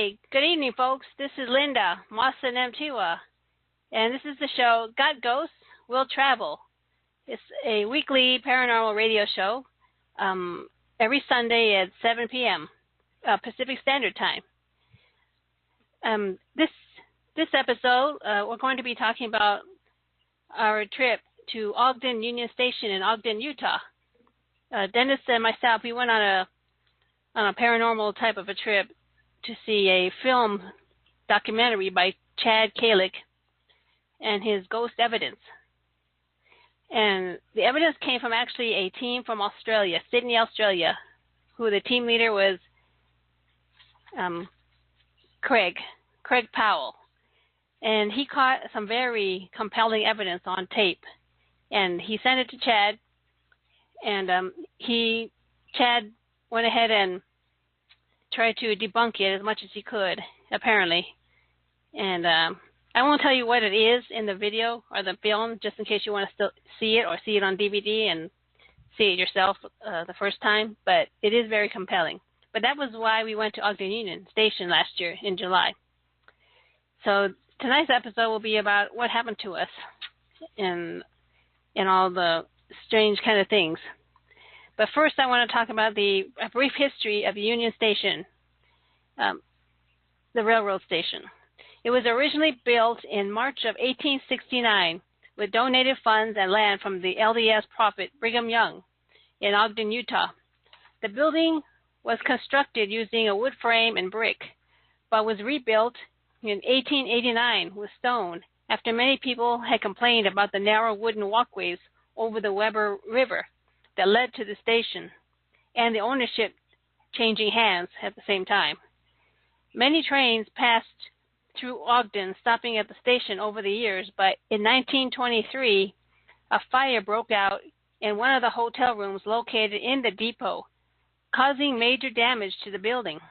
Hey, good evening, folks. This is Linda Masanimptewa, and this is the show Got Ghosts, Will Travel. It's a weekly paranormal radio show every Sunday at 7 p.m. Pacific Standard Time. This episode, we're going to be talking about our trip to Ogden Union Station in Ogden, Utah. Dennis and myself, we went on a paranormal type of a trip to see a film documentary by Chad Calek and his ghost evidence. And the evidence came from actually a team from Australia, Sidney Australia, who the team leader was Craig Powell. And he caught some very compelling evidence on tape. And he sent it to Chad, and Chad went ahead and tried to debunk it as much as he could, apparently. And I won't tell you what it is in the video or the film, just in case you want to still see it or see it on DVD and see it yourself the first time, but it is very compelling. But that was why we went to Ogden Union Station last year in July. So tonight's episode will be about what happened to us and all the strange kind of things. But first, I want to talk about a brief history of the Union Station, the railroad station. It was originally built in March of 1869 with donated funds and land from the LDS prophet Brigham Young in Ogden, Utah. The building was constructed using a wood frame and brick, but was rebuilt in 1889 with stone after many people had complained about the narrow wooden walkways over the Weber River that led to the station, and the ownership changing hands at the same time. Many trains passed through Ogden, stopping at the station over the years, but in 1923, a fire broke out in one of the hotel rooms located in the depot, causing major damage to the building.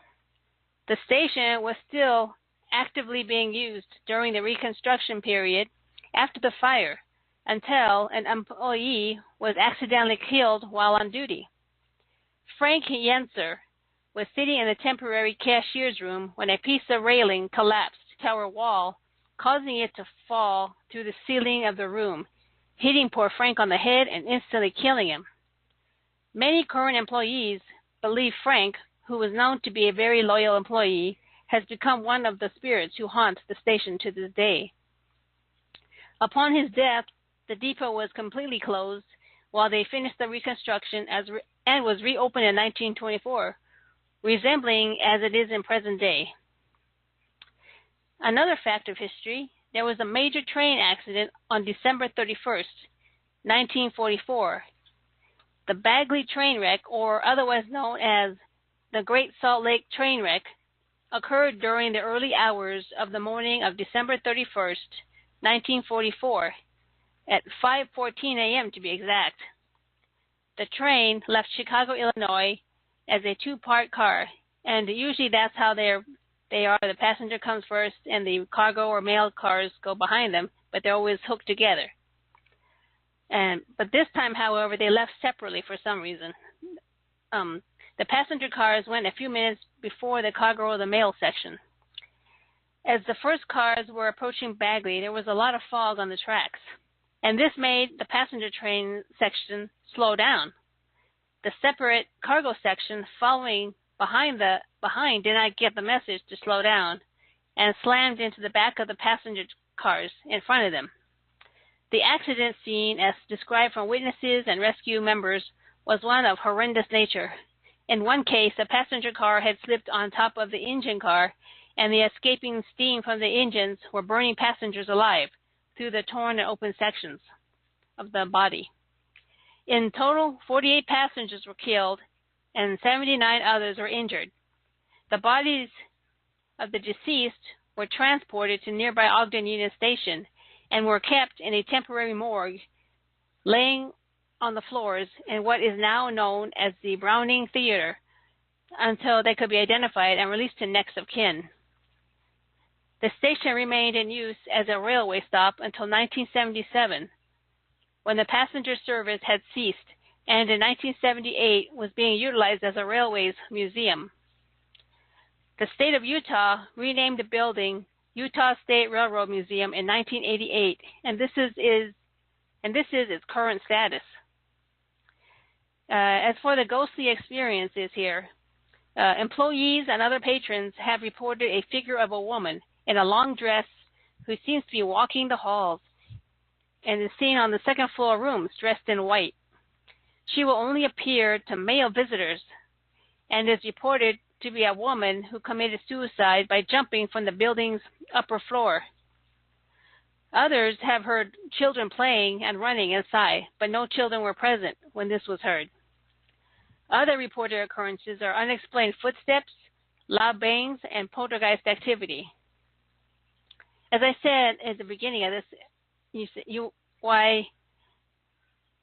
The station was still actively being used during the reconstruction period after the fire, until an employee was accidentally killed while on duty. Frank Yenser was sitting in the temporary cashier's room when a piece of railing collapsed to tower wall, causing it to fall through the ceiling of the room, hitting poor Frank on the head and instantly killing him. Many current employees believe Frank, who was known to be a very loyal employee, has become one of the spirits who haunt the station to this day. Upon his death, the depot was completely closed while they finished the reconstruction and was reopened in 1924, resembling as it is in present day. Another fact of history, there was a major train accident on December 31st, 1944. The Bagley train wreck, or otherwise known as the Great Salt Lake train wreck, occurred during the early hours of the morning of December 31st, 1944, at 5:14 a.m. to be exact. The train left Chicago, Illinois as a two-part car, and usually that's how they are. The passenger comes first and the cargo or mail cars go behind them, but they're always hooked together. But this time, however, they left separately for some reason. The passenger cars went a few minutes before the cargo or the mail section. As the first cars were approaching Bagley, there was a lot of fog on the tracks, and this made the passenger train section slow down. The separate cargo section following behind did not get the message to slow down and slammed into the back of the passenger cars in front of them. The accident scene, as described from witnesses and rescue members, was one of horrendous nature. In one case, a passenger car had slipped on top of the engine car, and the escaping steam from the engines were burning passengers alive through the torn and open sections of the body. In total, 48 passengers were killed and 79 others were injured. The bodies of the deceased were transported to nearby Ogden Union Station and were kept in a temporary morgue, laying on the floors in what is now known as the Browning Theater, until they could be identified and released to next of kin. The station remained in use as a railway stop until 1977, when the passenger service had ceased, and in 1978 was being utilized as a railways museum. The state of Utah renamed the building Utah State Railroad Museum in 1988, and this is its current status. As for the ghostly experiences here, employees and other patrons have reported a figure of a woman in a long dress who seems to be walking the halls and is seen on the second floor rooms dressed in white. She will only appear to male visitors and is reported to be a woman who committed suicide by jumping from the building's upper floor. Others have heard children playing and running inside, but no children were present when this was heard. Other reported occurrences are unexplained footsteps, loud bangs, and poltergeist activity. As I said at the beginning of this, you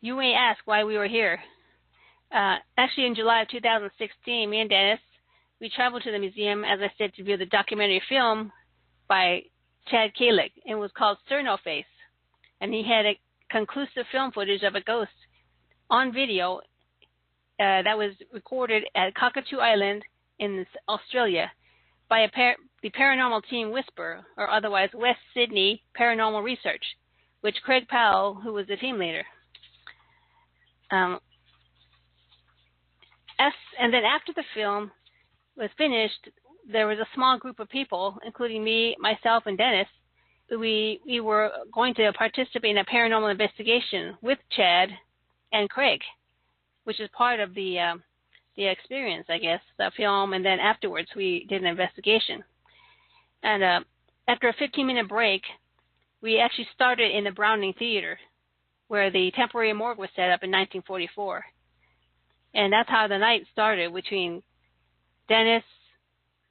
may ask why we were here. Actually, in July of 2016, me and Dennis, we traveled to the museum, as I said, to view the documentary film by Chad Calek. It was called Sir Noface, and he had a conclusive film footage of a ghost on video that was recorded at Cockatoo Island in Australia by the paranormal team Whisper, or otherwise West Sydney Paranormal Research, which Craig Powell, who was the team leader. And then after the film was finished, there was a small group of people, including me, myself, and Dennis. We were going to participate in a paranormal investigation with Chad and Craig, which is part of the experience, I guess, the film, and then afterwards we did an investigation. And after a 15-minute break, we actually started in the Browning Theater, where the temporary morgue was set up in 1944. And that's how the night started between Dennis,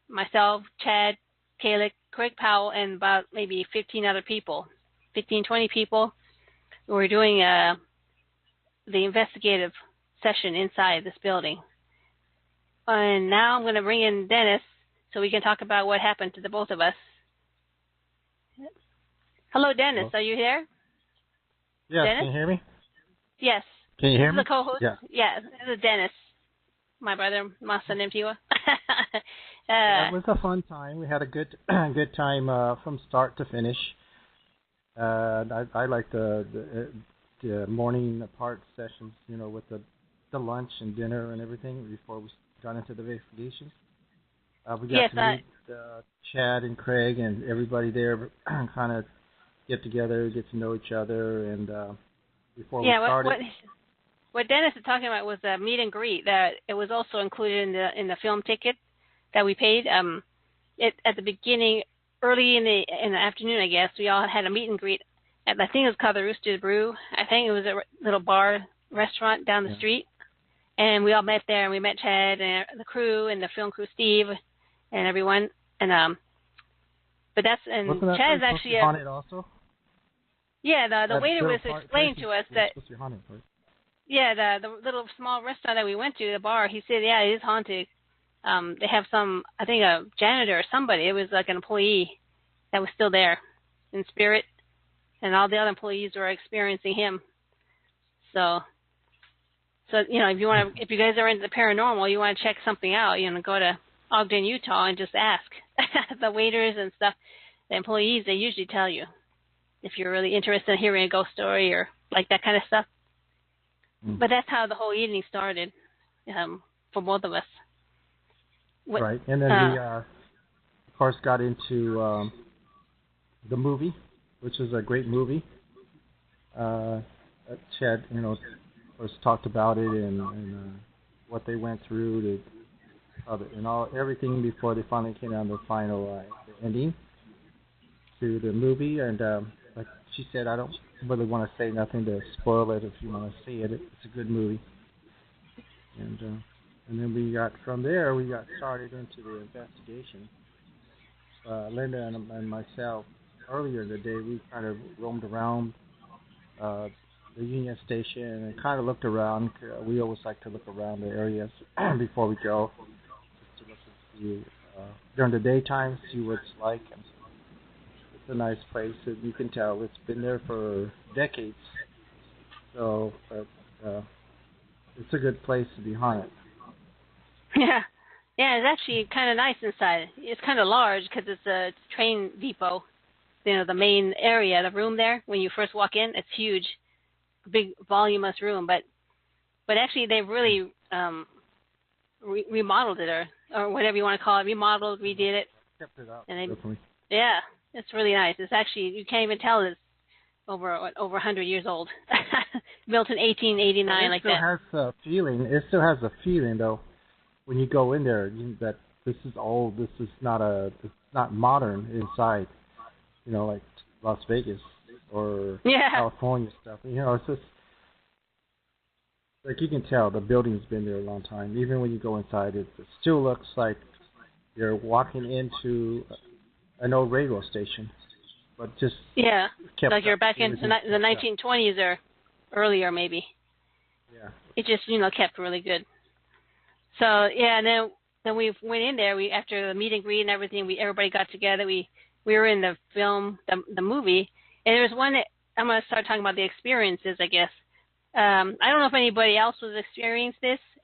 myself, Chad, Calek, Craig Powell, and about maybe 15 other people, 15, 20 people who were doing the investigative session inside this building. And now I'm going to bring in Dennis so we can talk about what happened to the both of us. Hello, Dennis. Hello. Are you here? Yes. Dennis? Can you hear me? Yes. Can you hear me? The co-host. Yeah. Yeah. This is Dennis, my brother Masanimptewa. It was a fun time. We had a good time from start to finish. I like the morning part sessions, with the lunch and dinner and everything before we got into the investigations. We got to meet Chad and Craig and everybody there, kind of get together, get to know each other, and before we started. What Dennis is talking about was a meet and greet that it was also included in the film ticket that we paid. At the beginning, early in the afternoon, I guess, we all had a meet and greet at, I think it was called the Rooster Brew. I think it was a little bar restaurant down the street, and we all met there. And we met Chad and the crew and the film crew, Steve, and everyone. And but that's Chad is actually haunted also. Yeah, the waiter was explaining to us that. Haunted, right? Yeah, the little small restaurant that we went to, the bar, he said, yeah, it is haunted. They have I think a janitor or somebody, it was like an employee that was still there in spirit, and all the other employees were experiencing him. So if you guys are into the paranormal, you want to check something out, go to Ogden, Utah, and just ask the waiters and stuff. The employees, they usually tell you if you're really interested in hearing a ghost story or like that kind of stuff. But that's how the whole evening started for both of us. Right, and then we, of course, got into the movie, which is a great movie. Chad, of course, talked about it and what they went through, everything before they finally came down to the final ending to the movie. And like she said, I don't really want to say nothing to spoil it. If you want to see it, it's a good movie. And then we got started into the investigation. Linda and myself, earlier in the day, we kind of roamed around the Union Station and kind of looked around. We always like to look around the areas before we go, just to look and see during the daytime, see what it's like. And it's a nice place. You can tell it's been there for decades. So it's a good place to be haunted. Yeah, Yeah, it's actually kind of nice inside. It's kind of large because it's a train depot. You know, the main area, the room there, when you first walk in, it's huge, big, voluminous room. But actually, they really remodeled it, or whatever you want to call it, remodeled, redid it. Kept it up. And they, Definitely. yeah, it's really nice. It's actually, you can't even tell it's over 100 years old. Built in 1889, like that. It still has a feeling. It still has a feeling, though, when you go in there, that this is old. This is not modern inside. You know, like Las Vegas or California stuff. You know, it's just like you can tell the building's been there a long time. Even when you go inside, it still looks like you're walking into an old railroad station, but just like you're back in the 1920s or earlier, maybe. Yeah. It just kept really good. So and then we went in there. We after the meet and greet and everything, everybody got together. We were in the film, the movie, and there was one that I'm going to start talking about the experiences, I guess. I don't know if anybody else was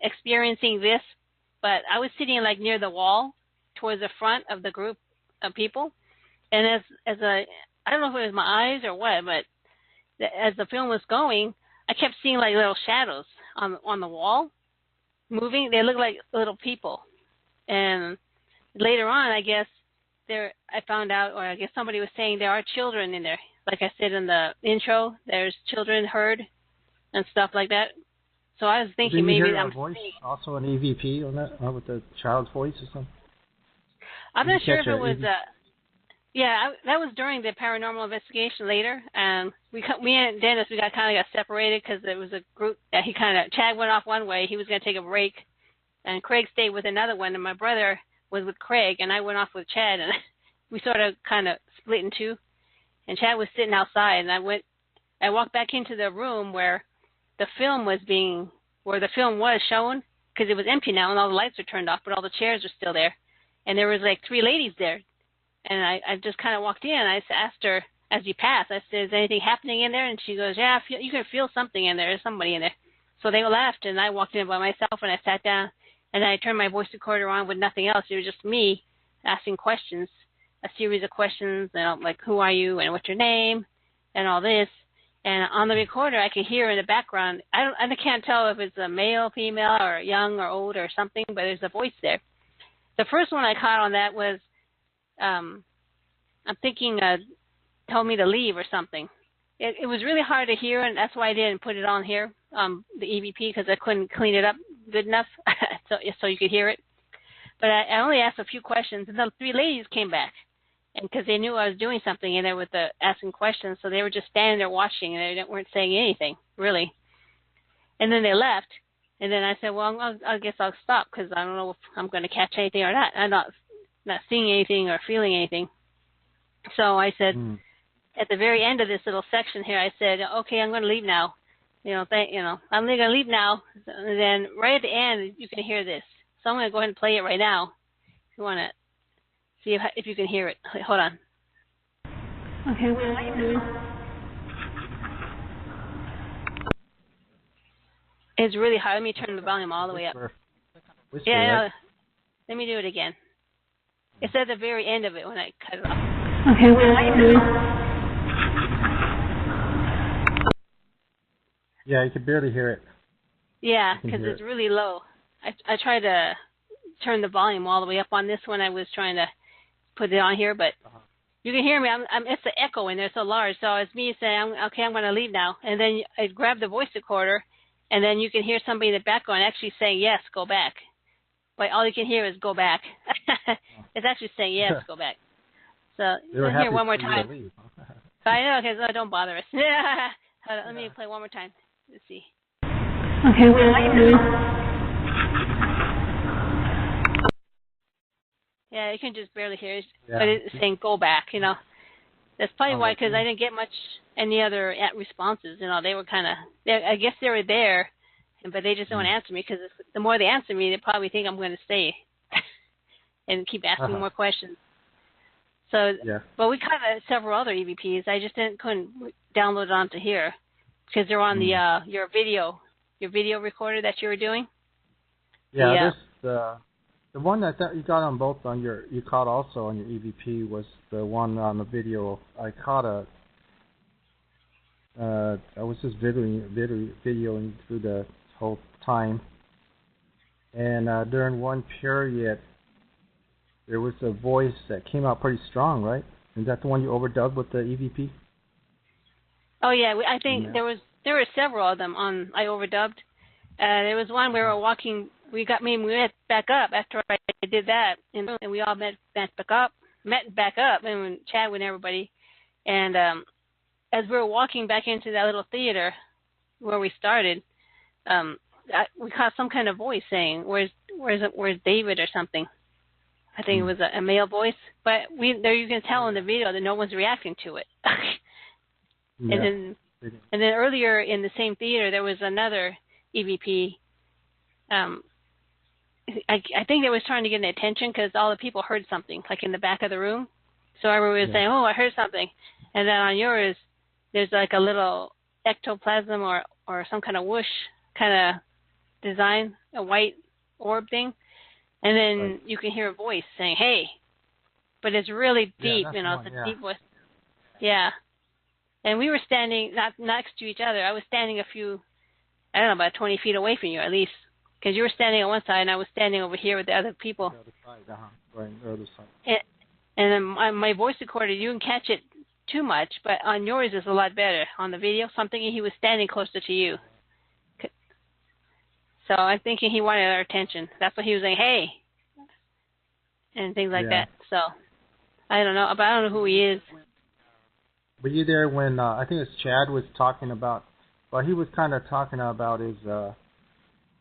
experiencing this, but I was sitting like near the wall towards the front of the group of people, and I don't know if it was my eyes or what, but as the film was going, I kept seeing like little shadows on the wall moving. They looked like little people, and later on, I guess I found out, or I guess somebody was saying there are children in there. Like I said in the intro, there's children heard and stuff like that. So I was thinking maybe I'm voice, also an EVP on that with the child's voice or something. I'm not sure if it was. That was during the paranormal investigation later, and me and Dennis we got separated because there was a group that Chad went off one way. He was going to take a break, and Craig stayed with another one, and my brother was with Craig, and I went off with Chad, and we sort of split in two. And Chad was sitting outside, and I walked back into the room where the film was shown, because it was empty now and all the lights were turned off, but all the chairs were still there. And there was like 3 ladies there. And I just walked in, and I asked her as we passed, I said, is anything happening in there? And she goes, yeah, you can feel something in there. There's somebody in there. So they left, and I walked in by myself, and I sat down, and I turned my voice recorder on with nothing else. It was just me asking questions, a series of questions, like who are you and what's your name and all this. And on the recorder, I could hear in the background, I can't tell if it's a male, female, or young or old or something, but there's a voice there. The first one I caught on that was, I'm thinking told me to leave or something. It was really hard to hear, and that's why I didn't put it on here, the EVP, because I couldn't clean it up good enough so you could hear it. But I only asked a few questions, and the 3 ladies came back, and because they knew I was doing something in there with asking questions, so they were just standing there watching, and they weren't saying anything, really. And then they left, and then I said, well, I guess I'll stop, because I don't know if I'm going to catch anything or not. I'm not seeing anything or feeling anything. So I said, at the very end of this little section here, I said, okay, I'm going to leave now. I'm going to leave now. And then right at the end, you can hear this. So I'm going to go ahead and play it right now. If you want to see if you can hear it. Hold on. Okay, we're leaving. It's really hard. Let me turn the volume all the way up. Whisper, right? Let me do it again. It's at the very end of it when I cut it off. Okay, we're leaving. Yeah, you can barely hear it. Yeah, because it's really low. I tried to turn the volume all the way up on this one. I was trying to put it on here, but you can hear me. It's the echo in there so large. So it's me saying, okay, I'm going to leave now. And then I grab the voice recorder, and then you can hear somebody in the background actually saying, yes, go back. But all you can hear is go back. It's actually saying, yes, go back. So let me hear one more time. I know, because don't bother us. Hold on, let me play one more time. Let's see. Okay, we're leaving. Yeah, you can just barely hear it, but it's saying go back, That's probably why, because I didn't get any other responses, They were I guess they were there, but they just don't answer me, because the more they answer me, they probably think I'm going to stay and keep asking more questions. So, but we caught several other EVPs. I just couldn't download it onto here, because they're on the your video recorder that you were doing. Yeah, there's The one that you got on both on you caught also on your EVP was the one on the video. I caught I was just videoing through the whole time, and during one period, there was a voice that came out pretty strong, right? Is that the one you overdubbed with the EVP? Oh yeah, I think there were several of them on. I overdubbed. There was one we were walking. We met back up after I did that, and we all met back up, and chatted with everybody. And as we were walking back into that little theater where we started, we caught some kind of voice saying, "Where's David?" or something. I think it was a male voice, but there you can tell in the video that no one's reacting to it. And then earlier in the same theater there was another EVP. I think they was trying to get an attention because all the people heard something, like in the back of the room. So everyone was saying, "Oh, I heard something," and then on yours, there's like a little ectoplasm or some kind of whoosh kind of design, a white orb thing, and then you can hear a voice saying, "Hey," but it's really deep, it's a deep voice. Yeah, and we were standing not next to each other. I was standing about 20 feet away from you at least. Because you were standing on one side and I was standing over here with the other people. The other side, right, the other side. And then my voice recorder, you can catch it too much, but on yours is a lot better. On the video, so I'm thinking he was standing closer to you. So I'm thinking he wanted our attention. That's what he was saying, "Hey," and things like that. So I don't know, but I don't know who he is. Were you there when I think it was Chad was talking about? Well, he was kind of talking about his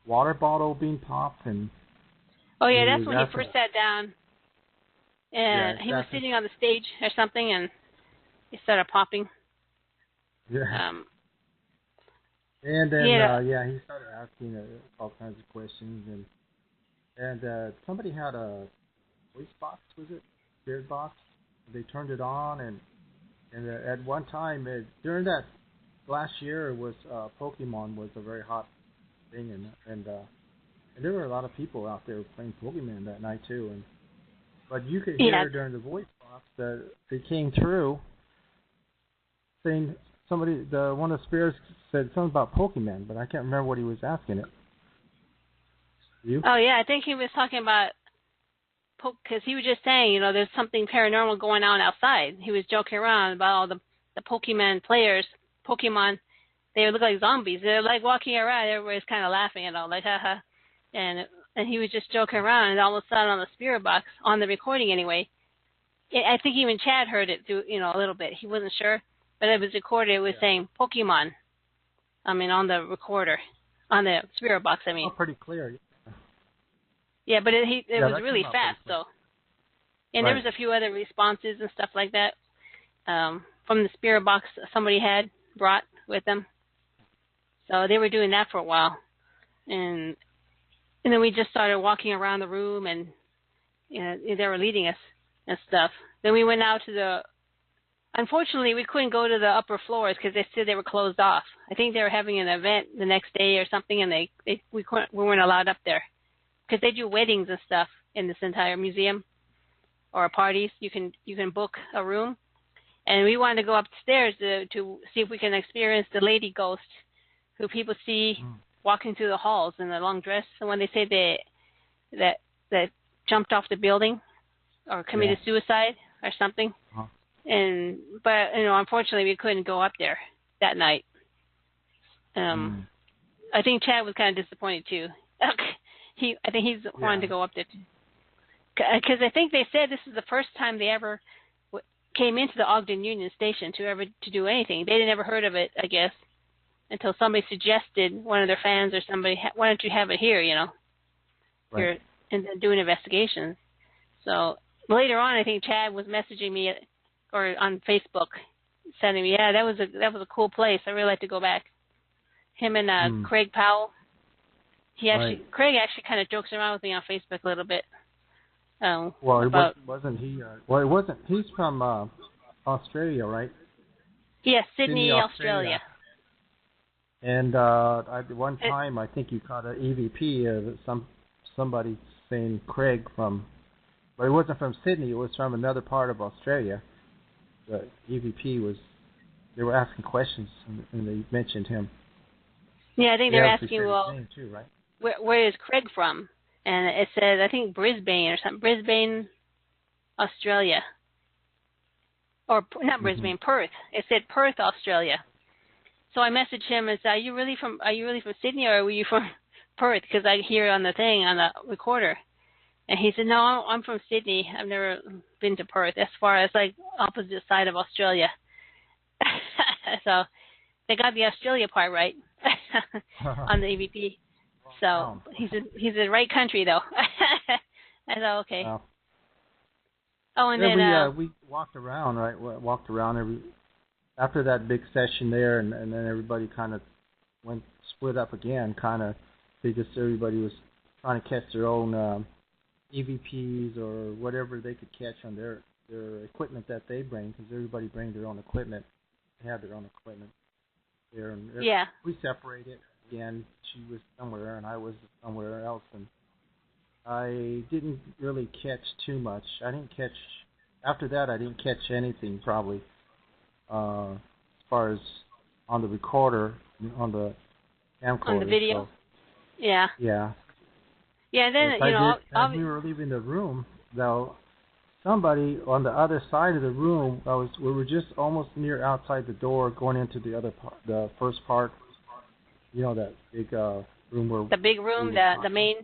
water bottle being popped, and oh yeah, that's when he first sat down, and he was sitting on the stage or something, and he started popping. Yeah. And then he started asking all kinds of questions, and somebody had a voice box, was it? Spirit box. They turned it on, and at one time during that last year, it was Pokemon was a very hot thing, and there were a lot of people out there playing Pokemon that night too, but you could hear during the voice box that they came through saying one of the spirits said something about Pokemon, but I can't remember what he was asking it. You? Oh yeah, I think he was talking about because he was just saying, there's something paranormal going on outside. He was joking around about all the Pokemon players. Pokemon, they look like zombies. They're like walking around. Everybody's kind of laughing and all, like haha. And he was just joking around, and all of a sudden on the spirit box, on the recording anyway, I think even Chad heard it through, a little bit. He wasn't sure, but it was recorded. It was saying Pokemon. On the recorder, on the spirit box. Oh, pretty clear. Yeah, but it was really fast, though. And there was a few other responses and stuff like that from the spirit box somebody had brought with them. So they were doing that for a while, and then we just started walking around the room, and they were leading us and stuff. Then we went out to unfortunately, we couldn't go to the upper floors because they said they were closed off. I think they were having an event the next day or something, and we weren't allowed up there because they do weddings and stuff in this entire museum or parties. You can book a room, and we wanted to go upstairs to see if we can experience the lady ghost who people see walking through the halls in a long dress. And when they say that jumped off the building or committed suicide or something. But unfortunately, we couldn't go up there that night. I think Chad was kind of disappointed too. I think he's wanted to go up there because I think they said this is the first time they ever came into the Ogden Union Station to do anything. They had never heard of it, I guess, until somebody suggested, one of their fans or somebody, why don't you have it here? Here and doing investigations. So later on, I think Chad was messaging me or on Facebook, sending me, that was a cool place. I really like to go back. Him and Craig Powell. Craig actually kind of jokes around with me on Facebook a little bit. Wasn't he? It wasn't. He's from Australia, right? Yes, Sidney, Australia. And at one time, I think you caught an EVP of somebody saying Craig from, but it wasn't from Sydney. It was from another part of Australia. The EVP was. They were asking questions, and they mentioned him. Yeah, I think they're asking, his well, name too, right? where is Craig from? And it said, I think Brisbane or something. Brisbane, Australia. Or not Brisbane, Perth. It said Perth, Australia. So I messaged him and said, Are you really from Sydney, or were you from Perth? Because I hear on the thing, on the recorder. And he said, No, I'm from Sydney. I've never been to Perth, as far as like opposite side of Australia. So they got the Australia part right on the EVP. So he's in the right country though. I thought, okay. Wow. Oh, and then we walked around, right? Walked around after that big session there, and then everybody kind of split up again, kind of because everybody was trying to catch their own EVPs or whatever they could catch on their equipment that they bring, because everybody brings their own equipment. They have their own equipment there, and we separated again. She was somewhere, and I was somewhere else, and I didn't really catch too much. After that, I didn't catch anything probably as far as on the recorder, on the camcorder. On the video? So, yeah. Yeah. Yeah, then, as we were leaving the room, though, somebody on the other side of the room, we were just almost near outside the door going into the first part, that big room where... The big room, the main...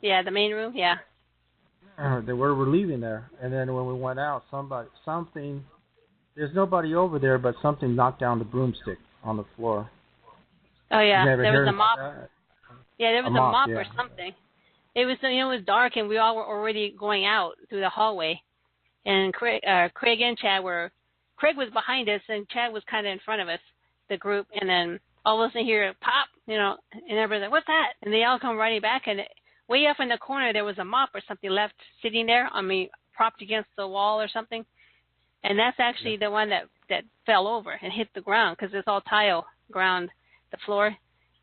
Yeah, the main room, yeah. They were leaving there, and then when we went out, there's nobody over there, but something knocked down the broomstick on the floor. Oh, yeah, there was a mop. Yeah, there was a mop yeah. or something. It was, it was dark, and we all were already going out through the hallway. And Craig and Chad Craig was behind us, and Chad was kind of in front of us, the group. And then all of a sudden, hear a pop, and everybody's like, "What's that?" And they all come running back, and way up in the corner, there was a mop or something left sitting there, propped against the wall or something. And that's actually the one that fell over and hit the ground, because it's all tile ground, the floor.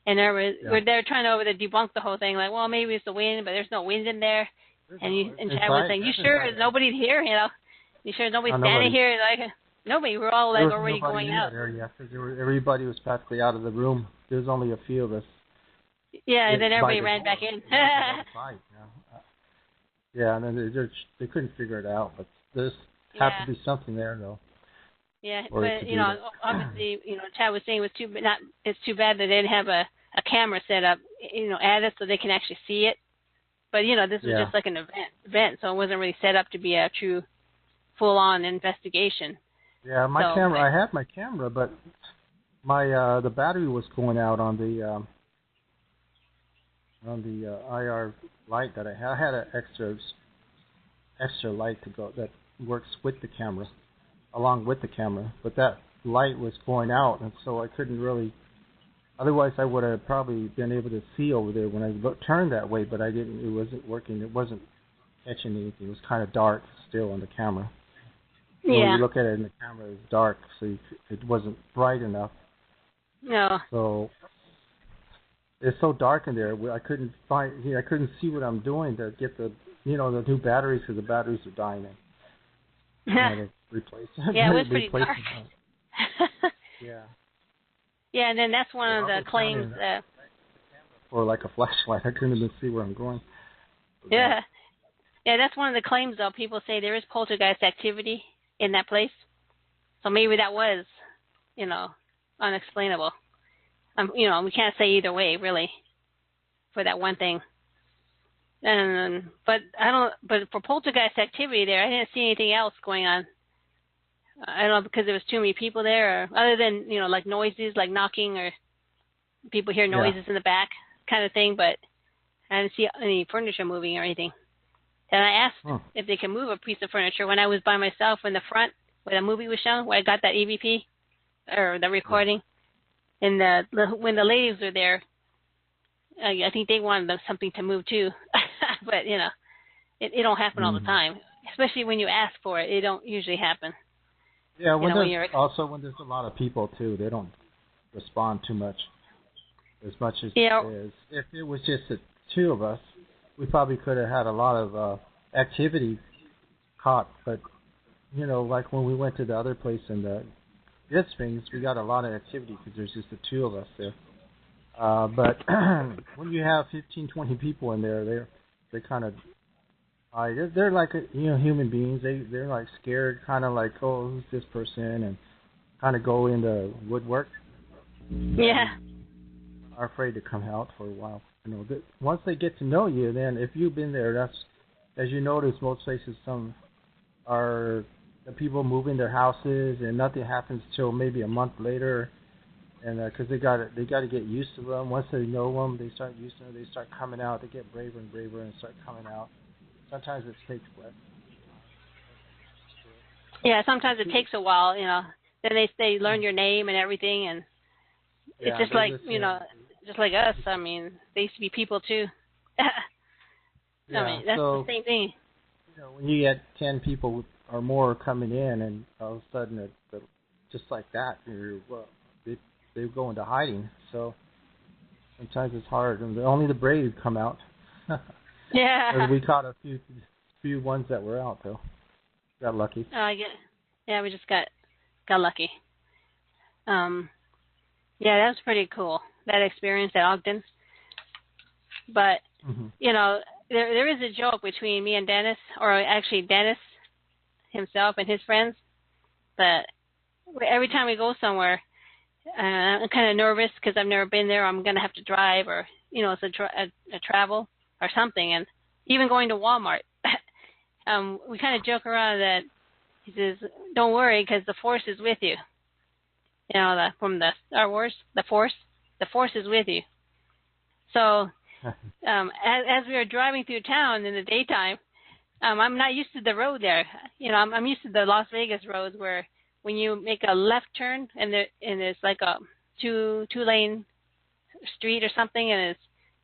And they're trying to debunk the whole thing, like, well, maybe it's the wind, but there's no wind in there. And Chad was saying, "You sure there's nobody here? You sure nobody's standing here?" Like, nobody. We're all like already going out. Everybody was practically out of the room. There was only a few of us. Yeah, and then everybody ran back in. Yeah, and then they couldn't figure it out, but there's had to be something there, though. Yeah, but obviously, Chad was saying it's too bad that they didn't have a camera set up, at it so they can actually see it. But this was just like an event, so it wasn't really set up to be a true, full-on investigation. Yeah, camera. I had my camera, but my the battery was going out on the IR light that I had. I had an extra light to go that works with the camera, along with the camera, but that light was going out, and so I couldn't really. Otherwise, I would have probably been able to see over there when I turned that way, but I didn't. It wasn't working. It wasn't catching anything. It was kind of dark still on the camera. So when you look at it in the camera, it's dark, so it wasn't bright enough. No. So it's so dark in there. I couldn't I couldn't see what I'm doing to get the the new batteries, because the batteries are dying. To replace them. Yeah, it was pretty dark. Yeah. Yeah, and then that's one of the claims. Or like a flashlight. I couldn't even see where I'm going. Yeah. Yeah, that's one of the claims, though. People say there is poltergeist activity in that place. So maybe that was, unexplainable. We can't say either way, really, for that one thing. But for poltergeist activity there, I didn't see anything else going on. I don't know, because there was too many people there, or other than, like noises, like knocking, or people hear noises in the back kind of thing, but I didn't see any furniture moving or anything. And I asked if they could move a piece of furniture when I was by myself in the front where the movie was shown, where I got that EVP, or the recording. And when the ladies were there, I think they wanted something to move too. But, it don't happen all the time, especially when you ask for it. It don't usually happen. Yeah, when there's a lot of people too, they don't respond too much, as much as if it was just the two of us, we probably could have had a lot of activity caught, but like when we went to the other place in the Good Springs, we got a lot of activity because there's just the two of us there. But when you have 15, 20 people in there, they kind of they're like human beings. They're like scared, kind of like, oh, who's this person, and kind of go into woodwork. Yeah. Are afraid to come out for a while. Once they get to know you, then if you've been there, that's as you notice, most places some are the people moving their houses and nothing happens till maybe a month later, and because they got to get used to them. Once they know them, they start used to them. They start coming out. They get braver and braver and start coming out. Sometimes it takes what? Yeah, sometimes it takes a while. Then they learn your name and everything, and it's just like just like us. I mean, they used to be people too. I mean, that's the same thing. When you get 10 people or more coming in, and all of a sudden, just like that, they go into hiding. So sometimes it's hard, and only the brave come out. Yeah. We caught a few ones that were out though. Got lucky. Yeah, we just got lucky. Yeah, that was pretty cool, that experience at Ogden. But, there is a joke between me and Dennis, or actually Dennis himself and his friends, that every time we go somewhere, I'm kind of nervous because I've never been there. I'm going to have to drive, or, it's a travel or something. And even going to Walmart, we kind of joke around that he says, don't worry because the Force is with you. From the Star Wars, the Force is with you. So, as we were driving through town in the daytime, I'm not used to the road there. I'm used to the Las Vegas roads where when you make a left turn and it's like a two-lane street or something, and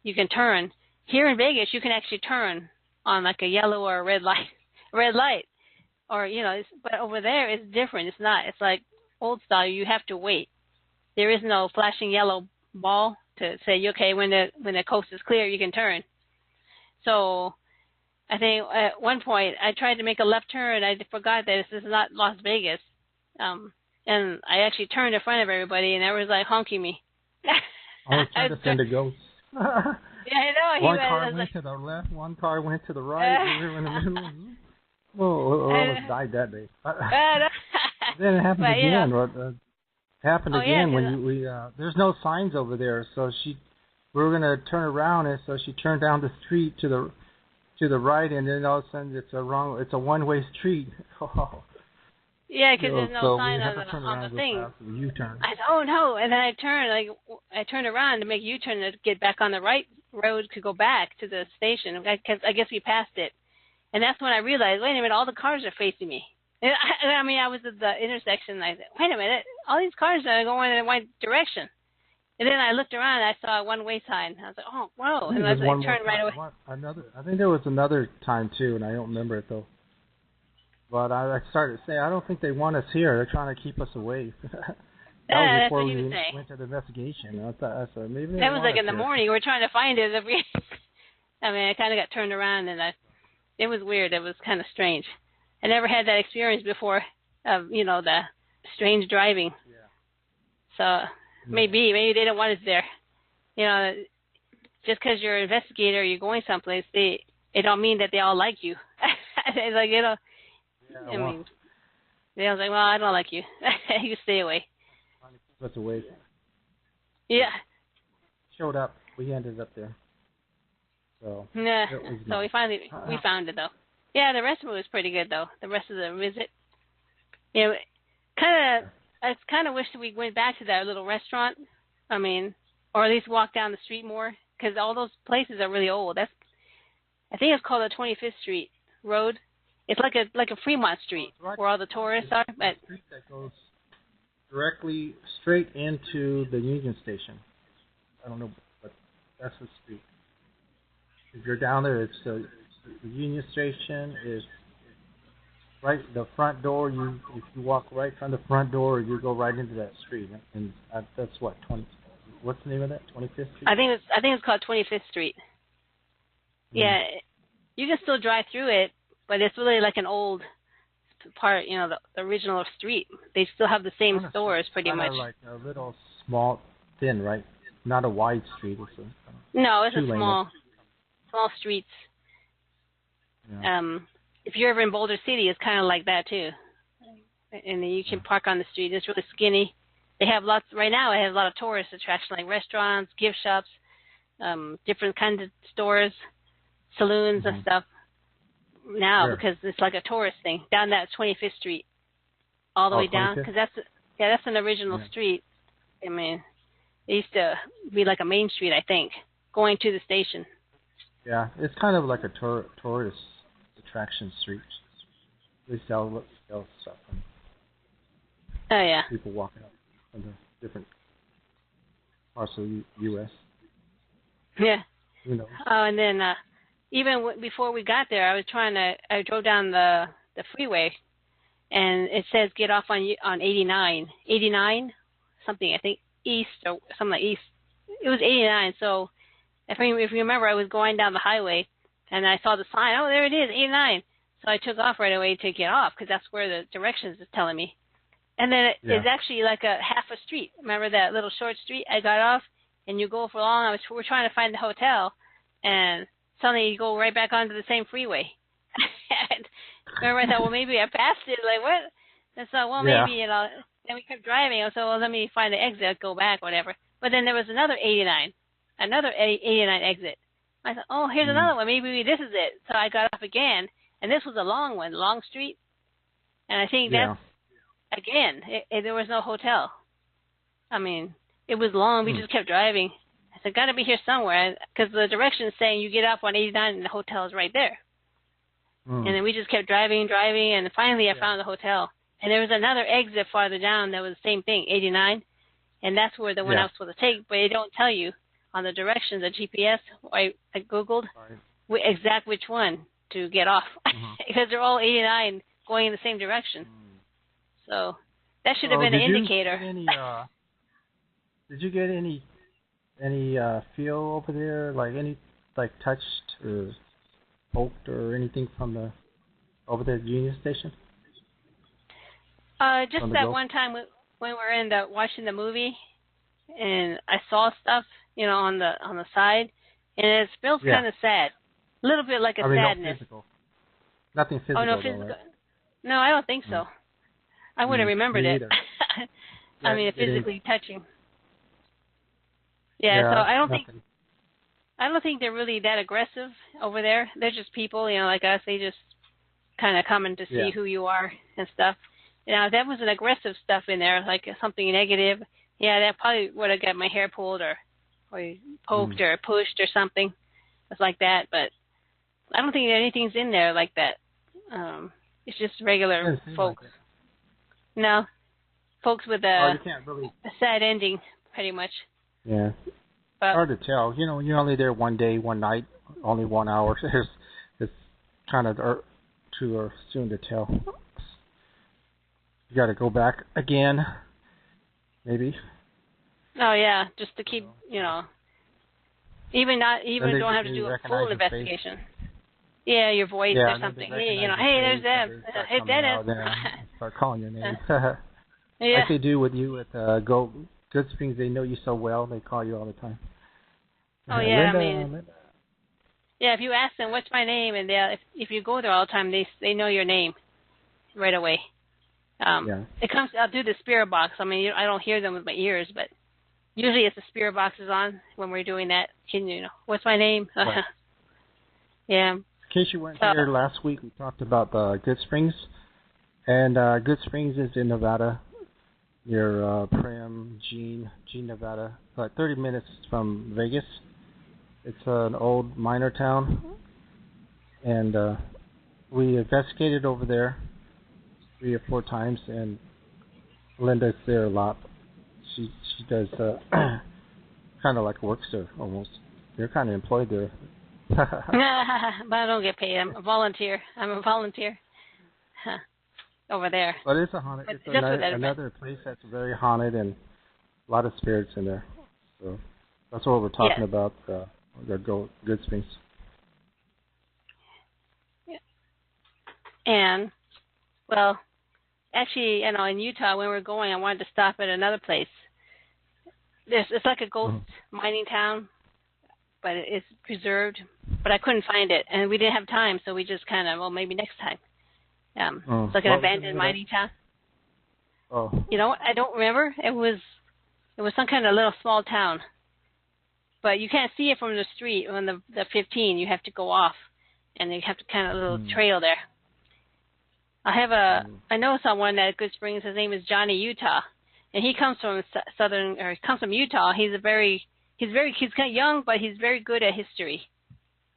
you can turn. Here in Vegas, you can actually turn on like a yellow or a red light, or but over there it's different. It's not. It's like old style. You have to wait. There is no flashing yellow ball to say, okay, when the coast is clear, you can turn. So I think at one point I tried to make a left turn. I forgot that this is not Las Vegas, and I actually turned in front of everybody, and everyone was like honking me. I was trying to send a ghost. Yeah, I know. One car went to the left, one car went to the right. We were in the middle. Whoa, I almost died that day. Then it happened again. Happened again when there's no signs over there, so we were gonna turn around, and so she turned down the street to the right, and then all of a sudden it's a one-way street. Yeah, because there's no sign on the thing. U-turn. I said, oh no, and then I turned around to make a U-turn to get back on the right road to go back to the station, because I guess we passed it, and that's when I realized, wait a minute, all the cars are facing me. I mean, I was at the intersection, and I said, wait a minute, all these cars are going in one direction. And then I looked around, and I saw a one-way sign. I was like, oh, whoa. And I turned right away. I think there was another time, too, and I don't remember it, though. But I started to say, I don't think they want us here. They're trying to keep us away. That was before we went to the investigation. I thought, maybe they that was like in the here. morning. We were trying to find it. I mean, I kind of got turned around, and it was weird. It was kind of strange. I never had that experience before of, the strange driving. Yeah. So maybe they don't want us there. Just because you're an investigator, you're going someplace, it don't mean that they all like you. It's like, I mean, they was like, well, I don't like you. You stay away. Keep us away. Yeah. Showed up. We ended up there. So. Nah. So we found it though. Yeah, the rest of it was pretty good though. The rest of the visit. I kind of wish that we went back to that little restaurant. I mean, or at least walk down the street more, because all those places are really old. I think it's called the 25th Street Road. It's like a Fremont Street where all the tourists are. But the street that goes directly straight into the Union Station. I don't know, but that's the street. If you're down there, it's the Union Station is right. The front door. If you walk right from the front door, you go right into that street, and that's what 20. What's the name of that? 25th Street. I think it's called 25th Street. Yeah, you can still drive through it, but it's really like an old part, the original street. They still have the same stores pretty much. Like a little small, thin, right? Not a wide street. It's no, it's a small streets. Yeah. If you're ever in Boulder City, it's kind of like that too. And then you can park on the street. It's really skinny. They have lots right now. It has a lot of tourist attractions like restaurants, gift shops, different kinds of stores, saloons and stuff. Now because it's like a tourist thing down that 25th Street, all the way down because that's an original street. I mean, it used to be like a main street, I think, going to the station. Yeah, it's kind of like a tourist attraction street. They sell stuff. Oh yeah. People walking up in the different parts of the U.S. Yeah. Who knows? Oh, and then even before we got there, I drove down the freeway, and it says get off on 89, something, I think, east or something like east. It was 89, so if you remember, I was going down the highway, and I saw the sign, oh, there it is, 89. So I took off right away to get off, because that's where the directions is telling me. And then it's actually like a half a street. Remember that little short street? I got off, and you go for long. We're trying to find the hotel, and suddenly you go right back onto the same freeway. And remember, I thought, well, maybe I passed it. Like, what? And so, well, maybe, then we kept driving. I said, well, let me find the exit, go back, whatever. But then there was another 89 exit. I thought, oh, here's another one. Maybe this is it. So I got off again, and this was a long one, long street. And I think that's, again, there was no hotel. I mean, it was long. We just kept driving. I said, got to be here somewhere, because the direction is saying you get off on 89 and the hotel is right there. And then we just kept driving, and finally I found the hotel. And there was another exit farther down that was the same thing, 89, and that's where the one I was supposed to take, but they don't tell you on the directions, the GPS. I Googled exact which one to get off, because they're all 89 going in the same direction. So that should have been an indicator. Did you get any feel over there, like touched or poked or anything from over there at Union Station? Just that one time when we were watching the movie, and I saw stuff, on the side, and it feels kind of sad, a little bit like sadness. No physical. Nothing physical. Oh, no physical. Right? No, I don't think so. I would have remembered it. I mean, physically touching. Yeah, so I don't think they're really that aggressive over there. They're just people, like us. They just kind of coming to see who you are and stuff. If that was an aggressive stuff in there, like something negative, that probably would have got my hair pulled or poked or pushed or something. It's like that, but I don't think anything's in there like that. It's just regular folks. Like no, folks with a sad ending, pretty much. Yeah. But hard to tell. You're only there one day, one night, only 1 hour. It's kind of too soon to tell. You got to go back again, maybe. Oh yeah, just to keep, even don't have to do a full investigation. Yeah, your voice or something. Hey, hey, there's that. Hey, Dennis. Start calling your name. Like they do with you at Good Springs. They know you so well, they call you all the time. Oh yeah, Linda. Yeah, if you ask them what's my name, and if you go there all the time, they know your name right away. It comes out through the spirit box. I mean, I don't hear them with my ears, but usually it's the spirit box is on when we're doing that. What's my name? Right. Yeah. In case you weren't here last week, we talked about Good Springs, and Good Springs is in Nevada, near Primm, Jean, Nevada, about 30 minutes from Vegas. It's an old miner town, and we investigated over there 3 or 4 times, and Linda's there a lot. She does kind of like works there almost. You're kind of employed there. But I don't get paid. I'm a volunteer. Over there. But it's a haunted. It's another place that's very haunted and a lot of spirits in there. So that's what we're talking about. The Good Springs. And, well, actually, in Utah, when we were going, I wanted to stop at another place. It's like a ghost mining town, but it's preserved. But I couldn't find it, and we didn't have time, so we just kind of, well, maybe next time. It's like an abandoned mining town. Oh. You know what? I don't remember. It was some kind of little small town. But you can't see it from the street on the 15. You have to go off, and you have to kind of a little trail there. I know someone at Good Springs. His name is Johnny Utah, and he comes from Utah. He's kind of young, but he's very good at history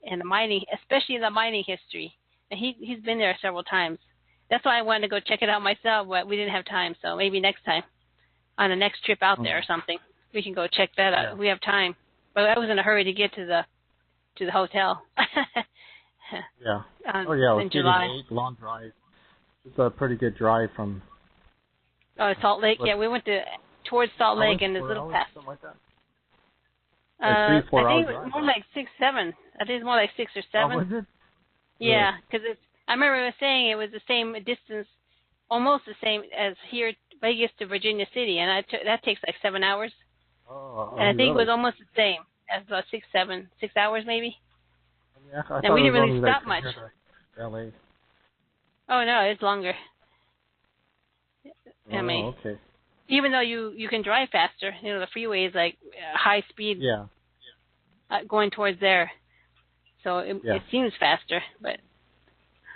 and the mining, especially the mining history. And he's been there several times. That's why I wanted to go check it out myself, but we didn't have time. So maybe next time, on the next trip out there or something, we can go check that out. We have time. But I was in a hurry to get to the hotel. Yeah. It was in July. 8 long drive. It's a pretty good drive from. Oh, Salt Lake. Yeah, we went towards Salt Lake and this little pass. Something like that. I 3-4 think hours it was more like 6, 7. I think it's more like 6 or 7. Oh, was it? Yeah, because I remember it was saying it was the same distance, almost the same as here, Vegas to Virginia City, and that takes like 7 hours. And I think it was almost the same as about 6 hours maybe. Yeah, and we didn't really stop much. LA. Oh no, it's longer. I mean, okay. Even though you can drive faster, the freeway is like high speed. Yeah. Going towards there, so it seems faster, but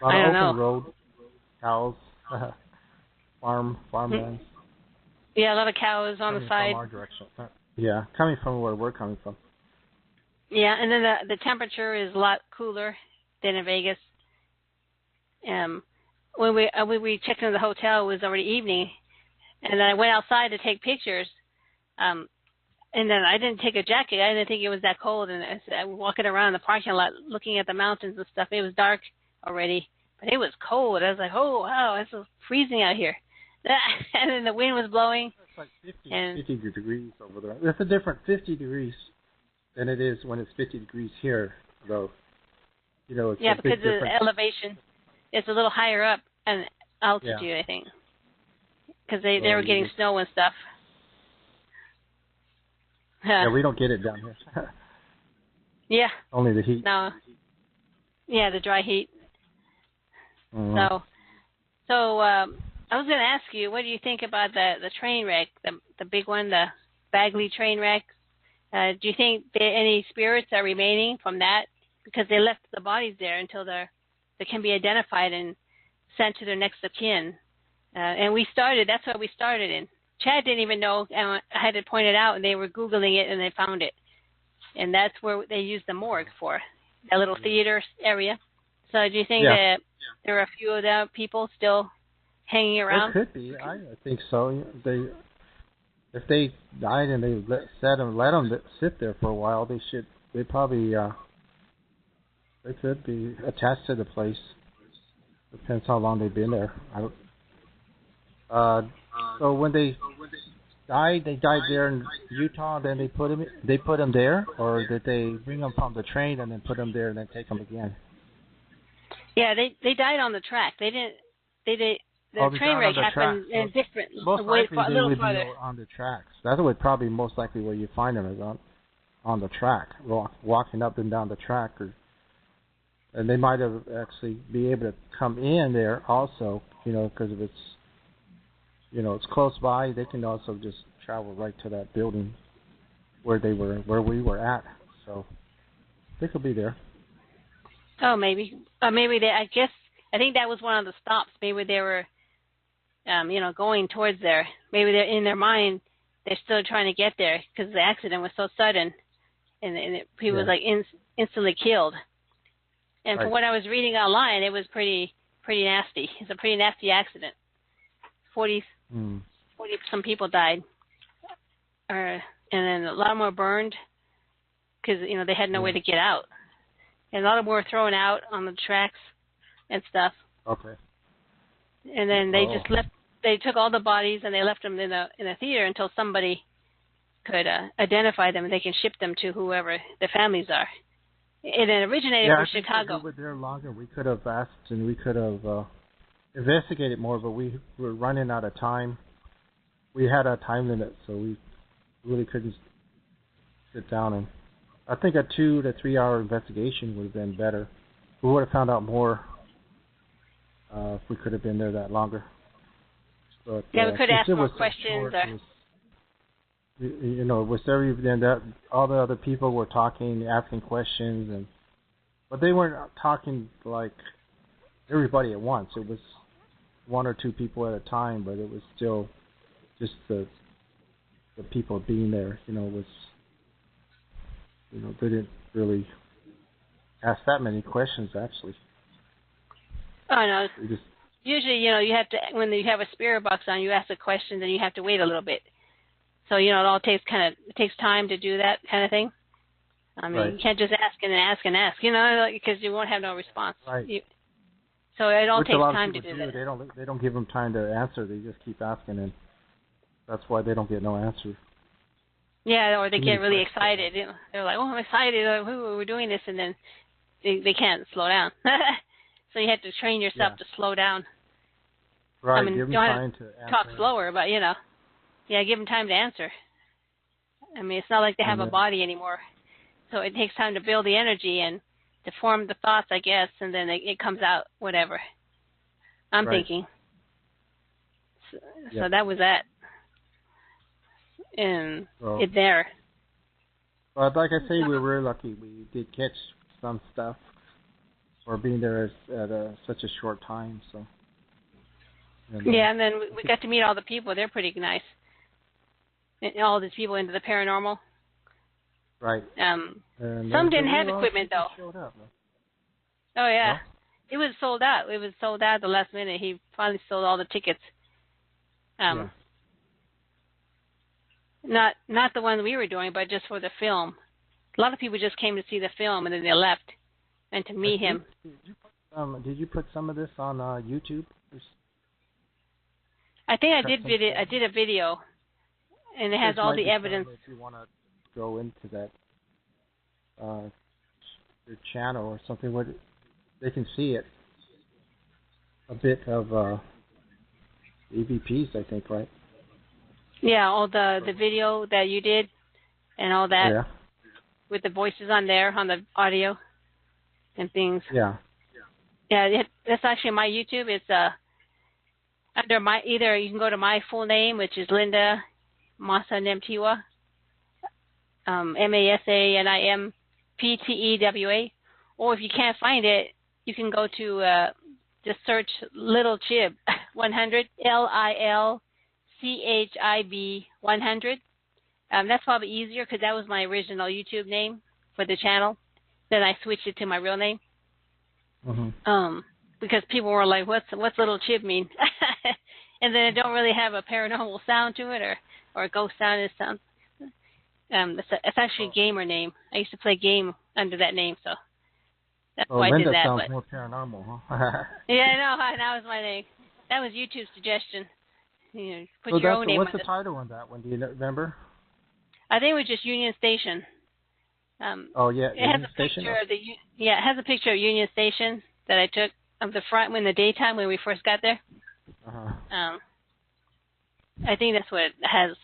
I don't know. Open road, cows, farmlands. Yeah, a lot of cows on the side. From our direction. Yeah, coming from where we're coming from. Yeah, and then the temperature is a lot cooler than in Vegas. When we checked into the hotel, it was already evening, and then I went outside to take pictures. And then I didn't take a jacket. I didn't think it was that cold. And I was walking around the parking lot looking at the mountains and stuff. It was dark already, but it was cold. I was like, oh, wow, it's so freezing out here. And then the wind was blowing. It's like 50 degrees over there. It's a different 50 degrees than it is when it's 50 degrees here, though. It's a because big of the difference. elevation. It's a little higher up in altitude, I think, because they were getting snow and stuff. Yeah, we don't get it down here. Yeah. Only the heat. No. Yeah, the dry heat. Mm-hmm. So I was going to ask you, what do you think about the train wreck, the big one, the Bagley train wreck? Do you think any spirits are remaining from that? Because they left the bodies there until they can be identified and sent to their next of kin. And that's what we started in. Chad didn't even know, and I had to point it out, and they were Googling it, and they found it. And that's where they used the morgue for, that little theater area. So do you think that there are a few of the people still hanging around? There could be. I think so. If they died and they let them sit there for a while, they probably they could be attached to the place. Depends how long they've been there. So when they died there in Utah. Then they put them there, or did they bring them from the train and then put them there and then take them again? Yeah, they died on the track. They didn't. The train wreck happened in different. Most likely they would farther. be on the tracks. That would probably most likely where you find them is on the track, walking up and down the track, and they might have actually be able to come in there also, because if it's it's close by, they can also just travel right to that building where we were at. So they could be there. Oh, maybe. Maybe they. I think that was one of the stops. Maybe they were, going towards there. Maybe they're in their mind. They're still trying to get there because the accident was so sudden, and he was like instantly killed. And from what I was reading online, it was pretty nasty. It's a pretty nasty accident. 40 some people died, and then a lot more burned because they had no way to get out, and a lot of them were thrown out on the tracks and stuff. Okay. And then they just left. They took all the bodies and they left them in a theater until somebody could identify them and they can ship them to whoever the families are. It originated from Chicago. If we were there longer, we could have asked and we could have investigate it more, but we were running out of time. We had a time limit, so we really couldn't sit down. And I think a 2 to 3 hour investigation would have been better. We would have found out more if we could have been there that longer. But, yeah, we could ask more questions. Short, it was everything that all the other people were talking, asking questions, but they weren't talking like everybody at once. It was 1 or 2 people at a time, but it was still just the people being there. Was they didn't really ask that many questions actually. Oh no. Just, usually, you have to, when you have a spirit box on, you ask a question, and you have to wait a little bit. So, it all takes time to do that kind of thing. I mean, right. You can't just ask and ask and ask, because you won't have no response. Right. So it all Which takes a lot time of to people do that. They don't give them time to answer. They just keep asking, and that's why they don't get no answer. Yeah, or they get really excited. They're like, "Oh, I'm excited! We're doing this," and then they can't slow down. So you have to train yourself to slow down. Right. I mean, give them don't time to answer. talk slower, but give them time to answer. I mean, it's not like they have a body anymore, so it takes time to build the energy and to form the thoughts, I guess, and then it comes out whatever. I'm thinking. So that was that. And it's there. Well, like I say, we were lucky. We did catch some stuff for being there at such a short time. So. And then we got to meet all the people. They're pretty nice. And all these people into the paranormal. Right. Some didn't have equipment though. Showed up, no? Oh yeah. No? It was sold out. It was sold out at the last minute. He finally sold all the tickets. Not the one we were doing, but just for the film. A lot of people just came to see the film and then they left and to meet him. Did you put some of this on YouTube? I think I did video. I did a video, and it has all the evidence. If you want to go into that your channel or something, where they can see it. A bit of EVPs, I think, right? Yeah, all the video that you did, and all that. Yeah. With the voices on there, on the audio, and things. Yeah. Yeah, that's actually my YouTube. It's under either you can go to my full name, which is Linda Masanimptewa, Masanimptewa, or if you can't find it, you can go to just search Little Chib 100 LILCHIB 100. That's probably easier because that was my original YouTube name for the channel. Then I switched it to my real name. Mm-hmm. Because people were like, "What's Little Chib mean?" And then it don't really have a paranormal sound to it, or a ghost sound. It sounds. It's actually a gamer name. I used to play game under that name, so that's why Linda I did that. Sounds more paranormal, huh? Yeah, I know. That was my name. That was YouTube's suggestion. Put your own name. What's the title on that one? Do you remember? I think it was just Union Station. It has a picture of it has a picture of Union Station that I took of the front in the daytime when we first got there. Uh-huh. I think that's what it has,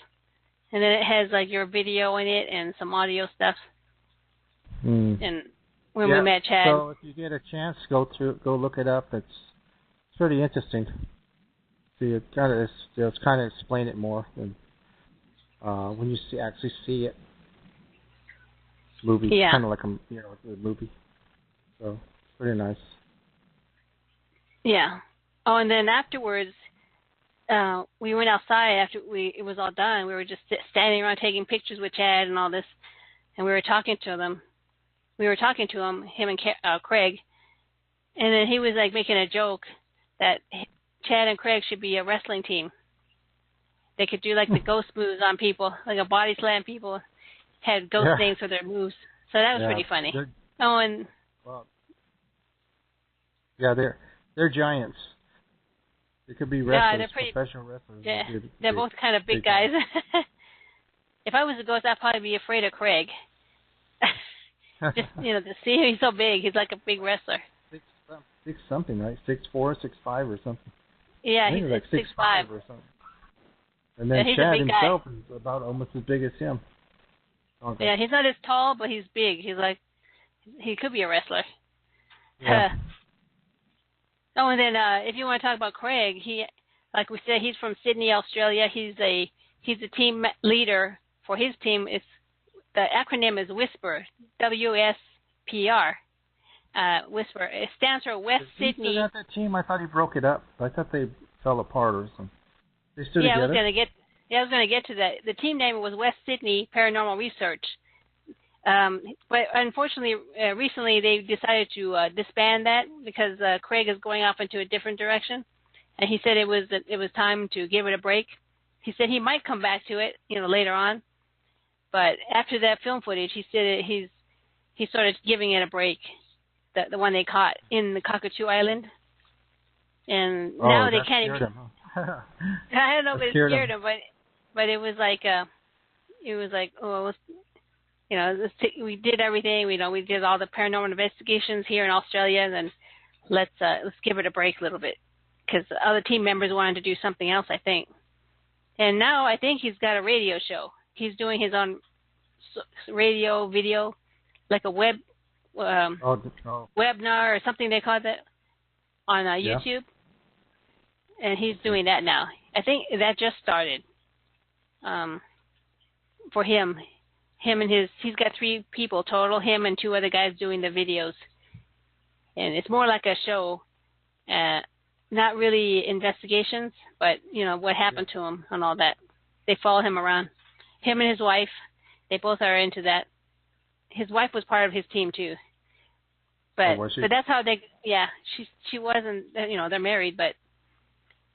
and then it has like your video in it and some audio stuff. And when we met Chad. So if you get a chance, go look it up. It's pretty interesting. See, it's kind of explain it more than when you actually see it. Movie, kind of like a movie. So it's pretty nice. Yeah. Oh, and then afterwards, we went outside after it was all done. We were just standing around taking pictures with Chad and all this, and we were talking to them. Him and Craig, and then he was like making a joke that Chad and Craig should be a wrestling team. They could do like the ghost moves on people, like a body slam people. Had ghost names for their moves, so that was pretty funny. They're giants. They could be wrestlers, professional wrestlers. Yeah, they're both kind of big guys. If I was a ghost, I'd probably be afraid of Craig. Just to see him, he's so big. He's like a big wrestler. Six something, right? 6'4", 6'5", or something. Yeah, I think he's like 6'5" or something. And then he's Chad a big himself guy. is about almost as big as him. Okay. Yeah, he's not as tall, but he's big. He's like, he could be a wrestler. Yeah. Oh, and then if you want to talk about Craig, he, like we said, he's from Sidney, Australia. He's a team leader for his team. It's the acronym is WSPR, WSPR. Whisper. It stands for West Is he Sydney. still got that team? I thought he broke it up. I thought they fell apart or something. They still Yeah, together? I was gonna get to that. The team name was West Sydney Paranormal Research. But unfortunately, recently they decided to disband that because Craig is going off into a different direction, and he said it was time to give it a break. He said he might come back to it, later on, but after that film footage, he said he started giving it a break. The one they caught in the Cockatoo Island, and now they can't even. Him, huh? I don't know if it scared him, but it was like we did everything. We did all the paranormal investigations here in Australia, and then let's give it a break a little bit because other team members wanted to do something else, I think. And now I think he's got a radio show. He's doing his own radio video, like a web. Webinar or something they call that on YouTube, and he's doing that now. I think that just started for him. Him and he's got 3 people total. Him and 2 other guys doing the videos, and it's more like a show, not really investigations, but what happened to him and all that. They follow him around. Him and his wife, they both are into that. His wife was part of his team too. But that's how she wasn't, they're married, but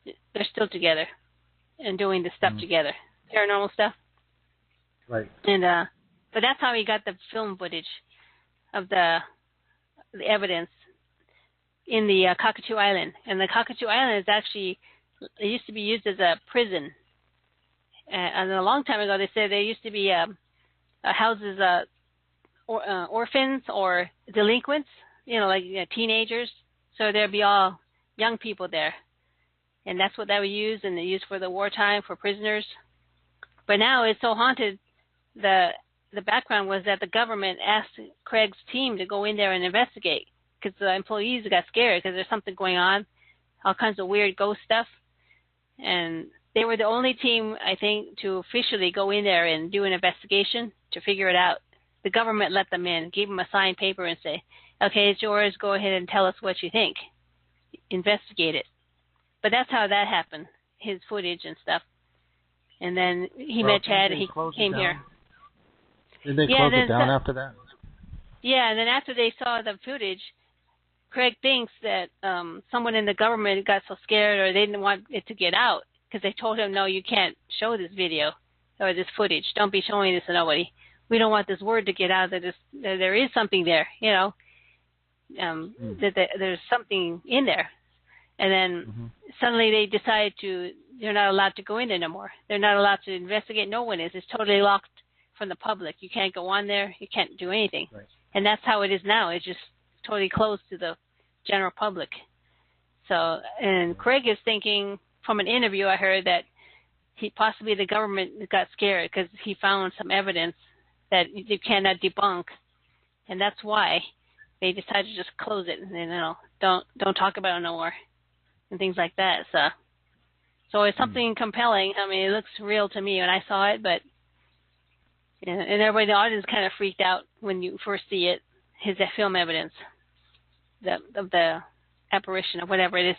they're still together and doing the stuff together, paranormal stuff. Right. And but that's how he got the film footage of the evidence in the Cockatoo Island. And the Cockatoo Island is actually, it used to be used as a prison. And a long time ago, they said there used to be houses, orphans or delinquents, like teenagers. So there'd be all young people there. And that's what they would use, and they used for the wartime for prisoners. But now it's so haunted, the background was that the government asked Craig's team to go in there and investigate because the employees got scared because there's something going on, all kinds of weird ghost stuff. And they were the only team, I think, to officially go in there and do an investigation to figure it out. The government let them in, gave them a signed paper and say, okay, it's yours, go ahead and tell us what you think. Investigate it. But that's how that happened, his footage and stuff. And then he met Chad and he came here. Did they close it down after that? Yeah, and then after they saw the footage, Craig thinks that someone in the government got so scared or they didn't want it to get out because they told him, no, you can't show this video or this footage. Don't be showing this to nobody. We don't want this word to get out that there is something there, that there's something in there. And then suddenly they decide they're not allowed to go in there no more. They're not allowed to investigate. No one is. It's totally locked from the public. You can't go on there. You can't do anything. Right. And that's how it is now. It's just totally closed to the general public. So, and Craig is thinking from an interview I heard that possibly the government got scared because he found some evidence that you cannot debunk, and that's why they decided to just close it and don't talk about it no more and things like that. So it's something compelling. I mean, it looks real to me when I saw it, but and everybody in the audience kind of freaked out when you first see it, his film evidence of the apparition or whatever it is,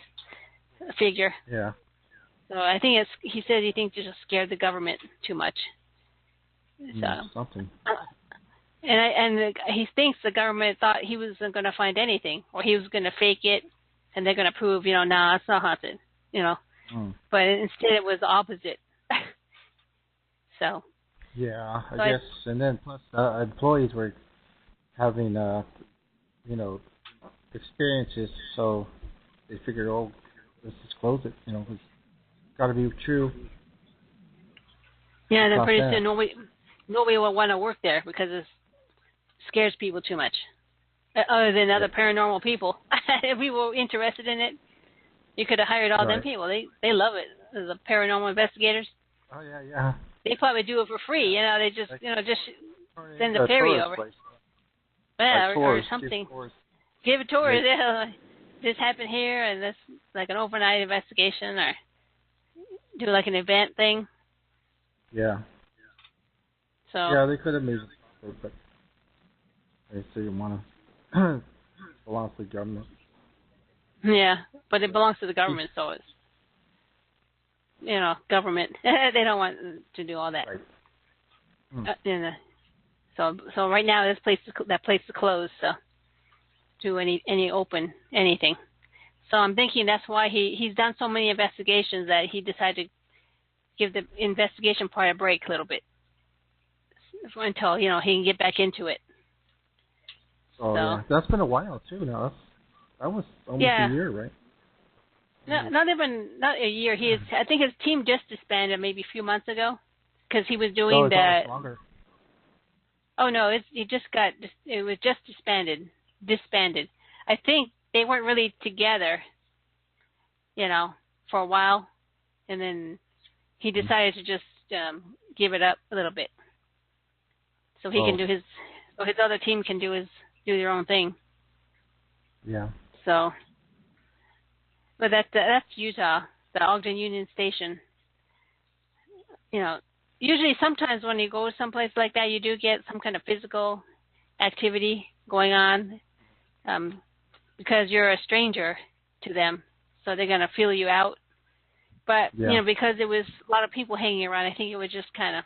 a figure. Yeah. So I think he said he thinks it just scared the government too much. So something. And he thinks the government thought he wasn't going to find anything, or he was going to fake it, and they're going to prove, nah, it's not haunted, But instead, it was the opposite. So. Yeah, I guess, and then plus employees were having, experiences, so they figured, let's just close it. It's got to be true. Yeah, and then pretty soon nobody will want to work there because it scares people too much, other than other paranormal people. if we were interested in it, you could have hired all them people. They love it. The paranormal investigators. Oh yeah. They probably do it for free. They just just send a ferry over. Place. Yeah, like or something. Give a tour. This happened here, and this like an overnight investigation, or do like an event thing. Yeah. So. Yeah, they could have made it, but they didn't want to. Belongs to the government. Yeah, but it belongs to the government, so it's government. They don't want to do all that. Right. So right now that place is closed. So do any open anything. So I'm thinking that's why he's done so many investigations that he decided to give the investigation part a break a little bit until he can get back into it. Oh yeah, that's been a while too. Now that was almost a year, right? No, not a year. I think his team just disbanded maybe a few months ago because he was doing it's longer. Oh no, it was just disbanded. I think they weren't really together, for a while, and then he decided to just give it up a little bit, so he can do his other team can do their own thing. Yeah. So, but that's Utah, the Ogden Union Station. Usually sometimes when you go someplace like that, you do get some kind of physical activity going on because you're a stranger to them, so they're going to feel you out. But, because there was a lot of people hanging around, I think it was just kind of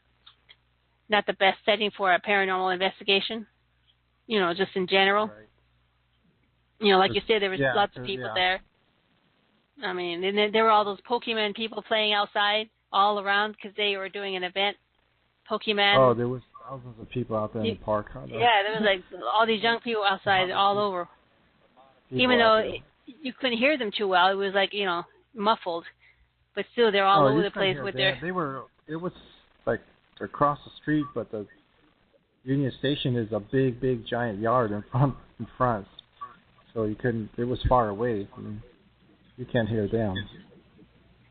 not the best setting for a paranormal investigation, just in general. Right. Like you said, there was lots of people there. I mean, and there were all those Pokemon people playing outside all around because they were doing an event. Pokemon. Oh, there was thousands of people out there in the park. Yeah, there was like all these young people outside all over. Even though you couldn't hear them too well, it was like, muffled. But still, they're all over the place with their... It was like across the street, but the Union Station is a big, giant yard in front. So you couldn't... It was far away. I mean, you can't hear them.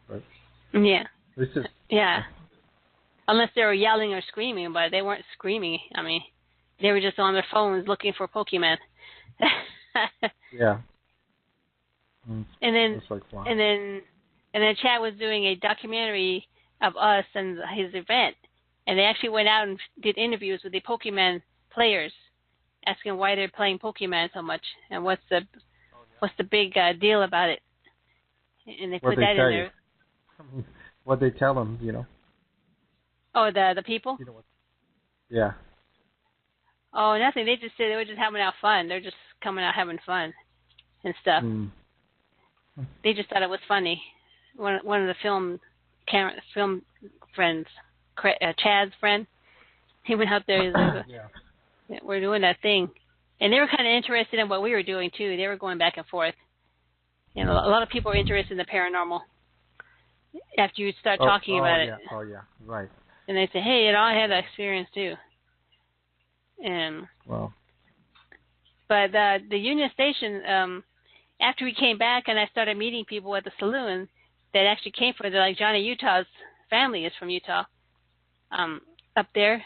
But yeah. This is... Yeah. Unless they were yelling or screaming, but they weren't screaming. I mean, they were just on their phones looking for Pokemon. Yeah. And then Chad was doing a documentary of us and his event, and they actually went out and did interviews with the Pokemon players, asking why they're playing Pokemon so much and what's the big deal about it. And they put that in there. What they tell them, Oh, the people? Yeah. Oh, nothing. They just said they were just having out fun. They're just coming out having fun and stuff. They just thought it was funny. One of the film friends, Chad's friend, he went out there. He was like, we're doing that thing. And they were kind of interested in what we were doing, too. They were going back and forth. A lot of people are interested in the paranormal after you start talking about it. Oh, yeah, right. And they say, hey, I had that experience, too. But the Union Station, after we came back and I started meeting people at the saloon that actually came from there, like Johnny Utah's family is from Utah, up there,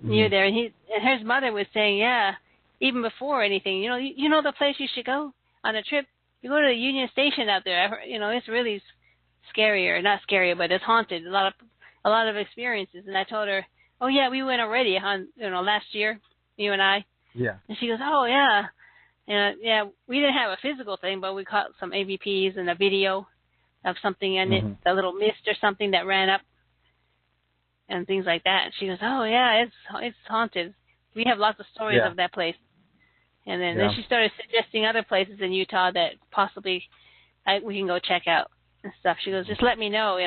near there. And his mother was saying, even before anything, you know the place you should go on a trip? You go to the Union Station out there. It's really scarier. Not scary, but it's haunted. A lot of experiences. And I told her, oh, yeah, we went already on, last year, you and I. Yeah. And she goes, oh, yeah. And, we didn't have a physical thing, but we caught some AVPs and a video of something in it, a little mist or something that ran up and things like that. And she goes, oh, yeah, it's haunted. We have lots of stories of that place. And then she started suggesting other places in Utah that possibly we can go check out and stuff. She goes, just let me know,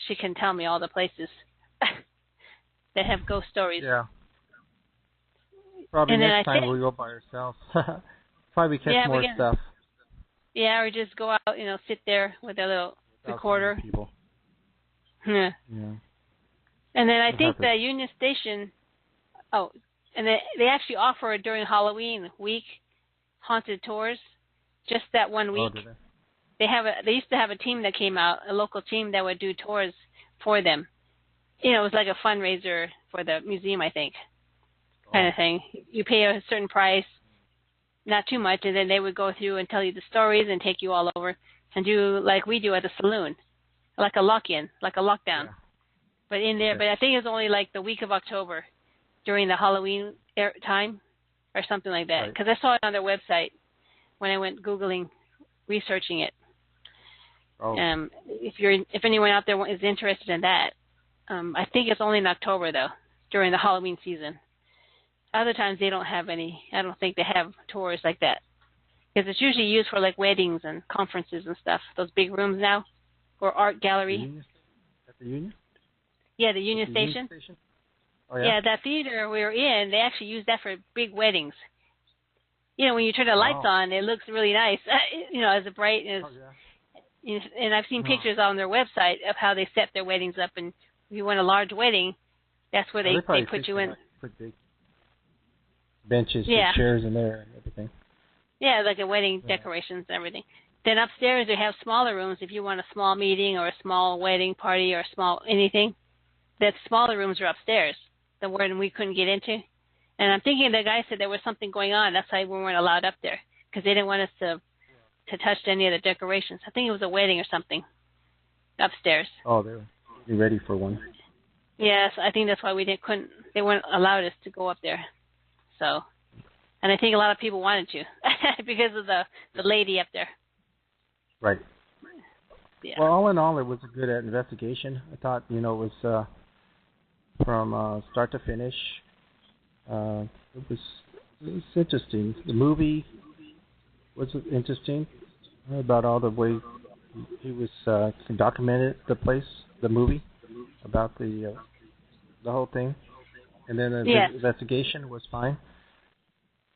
She can tell me all the places that have ghost stories. Yeah. Probably next time we'll go by ourselves. Probably catch more stuff. Yeah, or just go out, sit there with a little recorder. People. Yeah. And then I think the Union Station, and they actually offer during Halloween week haunted tours just that 1 week. Oh, did They used to have a team that came out, a local team that would do tours for them. It was like a fundraiser for the museum, I think, kind of thing. You pay a certain price, not too much, and then they would go through and tell you the stories and take you all over and do like we do at the saloon, like a lock-in, like a lockdown. Yeah. But in there, Okay. but I think it was only like the week of October during the Halloween time or something like that. Because I saw it on their website when I went Googling, researching it. Oh. If anyone out there is interested in that, I think it's only in October though, during the Halloween season. Other times they don't have any. I don't think they have tours like that because it's usually used for like weddings and conferences and stuff. Those big rooms now, or art gallery. At the Union? Yeah, the Union Station. Union Station? Oh, yeah? Yeah, that theater we were in, they actually use that for big weddings. When you turn the lights on, it looks really nice. As bright as. And I've seen pictures on their website of how they set their weddings up. And if you want a large wedding, that's where they put you in. Put big benches and chairs in there and everything. Yeah, like a wedding decorations and everything. Then upstairs they have smaller rooms if you want a small meeting or a small wedding party or a small anything. The smaller rooms are upstairs, the one we couldn't get into. And I'm thinking the guy said there was something going on. That's why we weren't allowed up there because they didn't want us to touch any of the decorations. I think it was a wedding or something upstairs. Oh, they were ready for one. Yes, I think that's why they weren't allowed us to go up there. So, and I think a lot of people wanted to because of the lady up there. Right. Yeah. Well, all in all, it was a good investigation. I thought, it was from start to finish. It was interesting. The movie was interesting about all the way he was documented the place, the movie, about the whole thing, and then the investigation was fine.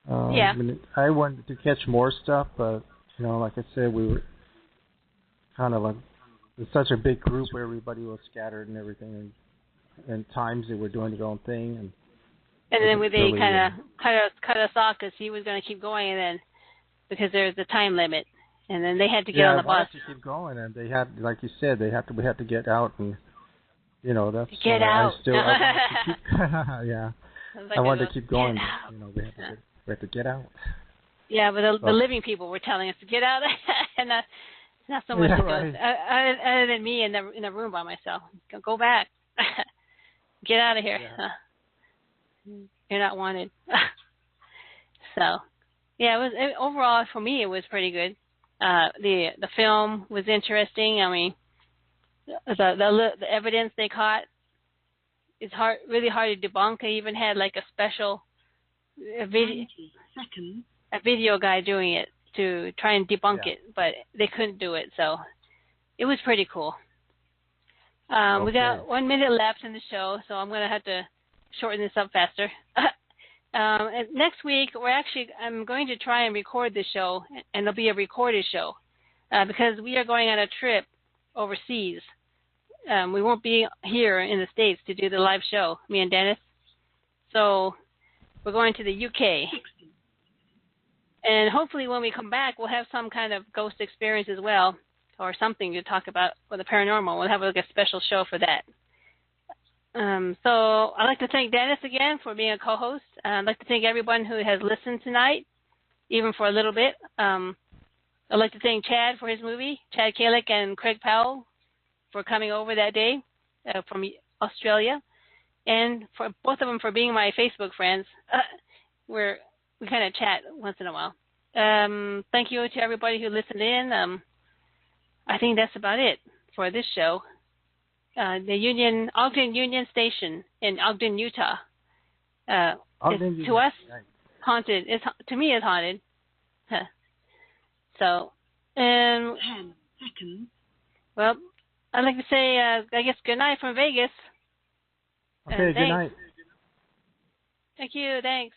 I wanted to catch more stuff, but like I said, we were kind of like it's such a big group where everybody was scattered and everything, and times they were doing their own thing, and then they kind of cut us off because he was going to keep going, and then because there's a time limit, and then they had to get on the bus. To keep going, and they had, like you said, we had to get out, and that's get out. I wanted to keep going. We had to get out. Yeah, but the living people were telling us to get out, and not so much other than me in the room by myself. Go back, get out of here. You're not wanted. So, overall for me it was pretty good. The film was interesting. I mean, the evidence they caught is really hard to debunk. I even had like a special video guy doing it to try and debunk it, but they couldn't do it. So it was pretty cool. We got 1 minute left in the show, so I'm going to have to shorten this up faster. Next week, I'm going to try and record the show, and it'll be a recorded show because we are going on a trip overseas. We won't be here in the States to do the live show, me and Dennis. So we're going to the UK. And hopefully when we come back, we'll have some kind of ghost experience as well, or something to talk about with the paranormal. We'll have a special show for that. So I'd like to thank Dennis again for being a co-host. I'd like to thank everyone who has listened tonight, even for a little bit. I'd like to thank Chad for his movie, Chad Calek and Craig Powell for coming over that day from Australia, and for both of them for being my Facebook friends. We kind of chat once in a while. Thank you to everybody who listened in. I think that's about it for this show. The Ogden Union Station in Ogden, Utah. To us, haunted. To me, it's haunted. So, 10 seconds. Well, I'd like to say, I guess, good night from Vegas. Okay, good night. Thank you. Thanks.